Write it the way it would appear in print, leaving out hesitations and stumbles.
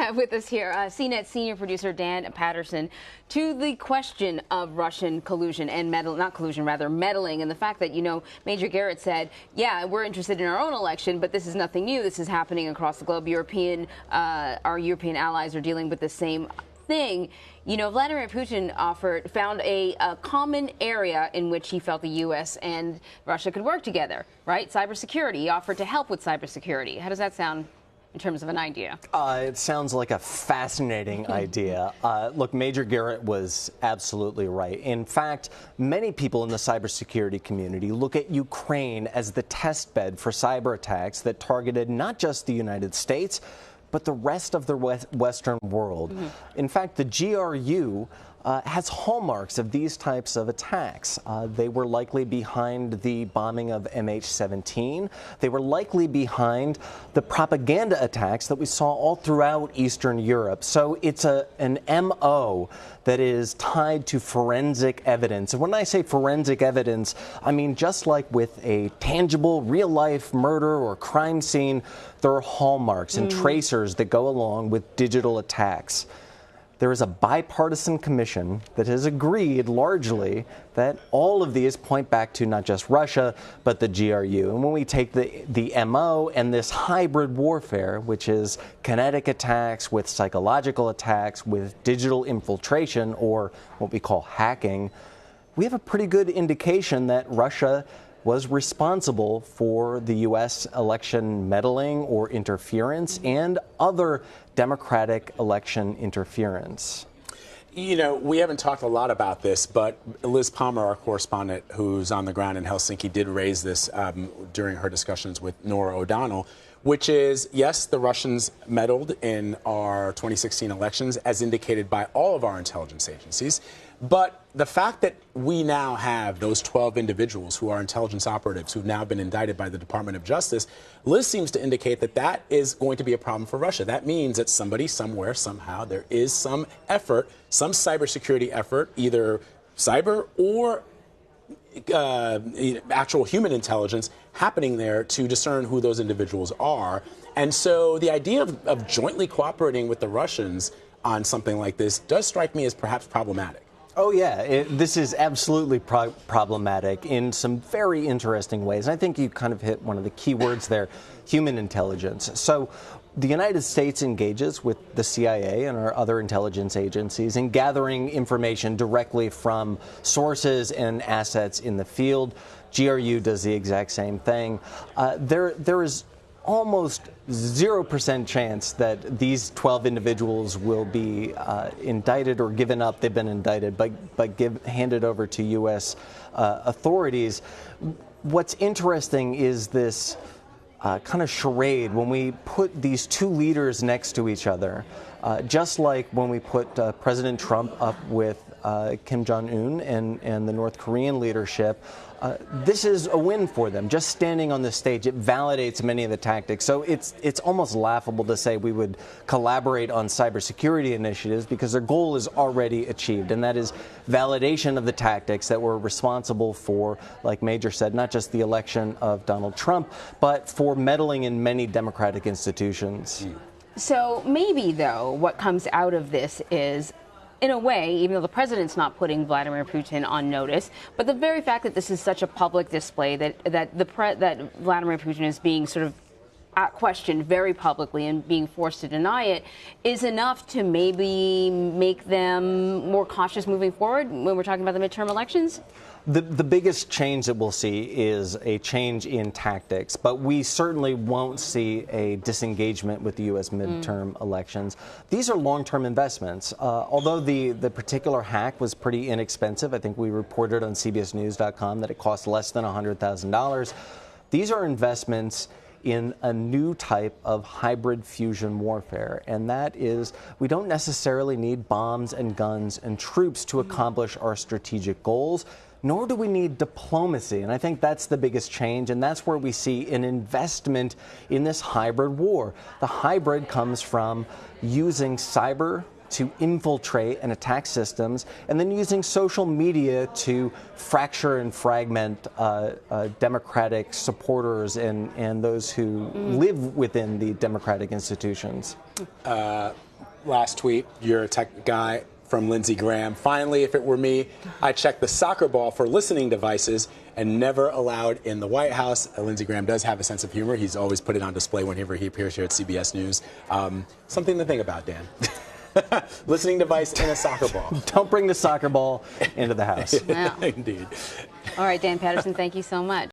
have with us here CNET senior producer Dan Patterson to the question of Russian collusion and meddling, and the fact that, Major Garrett said, yeah, we're interested in our own election, but this is nothing new. This is happening across the globe. Our European allies are dealing with the same thing. Vladimir Putin found a common area in which he felt the U.S. and Russia could work together, right? Cybersecurity. He offered to help with cybersecurity. How does that sound in terms of an idea? It sounds like a fascinating idea. Look, Major Garrett was absolutely right. In fact, many people in the cybersecurity community look at Ukraine as the test bed for cyber attacks that targeted not just the United States, but the rest of the Western world. In fact, the GRU has hallmarks of these types of attacks. They were likely behind the bombing of MH17. They were likely behind the propaganda attacks that we saw all throughout Eastern Europe. So it's an MO that is tied to forensic evidence. And when I say forensic evidence, I mean just like with a tangible, real-life murder or crime scene, there are hallmarks and tracers that go along with digital attacks. There is a bipartisan commission that has agreed largely that all of these point back to not just Russia, but the GRU. And when we take the MO and this hybrid warfare, which is kinetic attacks with psychological attacks, with digital infiltration, or what we call hacking, we have a pretty good indication that Russia was responsible for the U.S. election meddling or interference and other democratic election interference. We haven't talked a lot about this, but Liz Palmer, our correspondent who's on the ground in Helsinki, did raise this during her discussions with Nora O'Donnell, which is, yes, the Russians meddled in our 2016 elections, as indicated by all of our intelligence agencies. But the fact that we now have those 12 individuals who are intelligence operatives who've now been indicted by the Department of Justice, Liz seems to indicate that that is going to be a problem for Russia. That means that somebody, somewhere, somehow, there is some effort, some cybersecurity effort, either cyber or actual human intelligence happening there to discern who those individuals are. And so the idea of jointly cooperating with the Russians on something like this does strike me as perhaps problematic. Oh, yeah. This is absolutely problematic in some very interesting ways. And I think you kind of hit one of the key words there, human intelligence. So the United States engages with the CIA and our other intelligence agencies in gathering information directly from sources and assets in the field. GRU does the exact same thing. There is almost 0% chance that these 12 individuals will be indicted or given up. They've been indicted, but handed over to U.S. Authorities. What's interesting is this kind of charade when we put these two leaders next to each other, just like when we put President Trump up with Kim Jong-un and the North Korean leadership. This is a win for them. Just standing on the stage, it validates many of the tactics. So it's almost laughable to say we would collaborate on cybersecurity initiatives because their goal is already achieved, and that is validation of the tactics that were responsible for, like Major said, not just the election of Donald Trump, but for meddling in many democratic institutions. So maybe, though, what comes out of this is, in a way, even though the president's not putting Vladimir Putin on notice, but the very fact that this is such a public display, that Vladimir Putin is being sort of questioned very publicly and being forced to deny it, is enough to maybe make them more cautious moving forward when we're talking about the midterm elections? The biggest change that we'll see is a change in tactics, but we certainly won't see a disengagement with the U.S. midterm elections. These are long-term investments. Although the particular hack was pretty inexpensive, I think we reported on CBSNews.com that it cost less than $100,000. These are investments in a new type of hybrid fusion warfare, and that is we don't necessarily need bombs and guns and troops to accomplish our strategic goals, nor do we need diplomacy. And I think that's the biggest change, and that's where we see an investment in this hybrid war. The hybrid comes from using cyber to infiltrate and attack systems, and then using social media to fracture and fragment democratic supporters and those who live within the democratic institutions. Last tweet, you're a tech guy, from Lindsey Graham. Finally, if it were me, I'd check the soccer ball for listening devices and never allowed in the White House. Lindsey Graham does have a sense of humor. He's always put it on display whenever he appears here at CBS News. Something to think about, Dan. Listening device and a soccer ball. Don't bring the soccer ball into the house. Wow. Indeed. All right, Dan Patterson, thank you so much.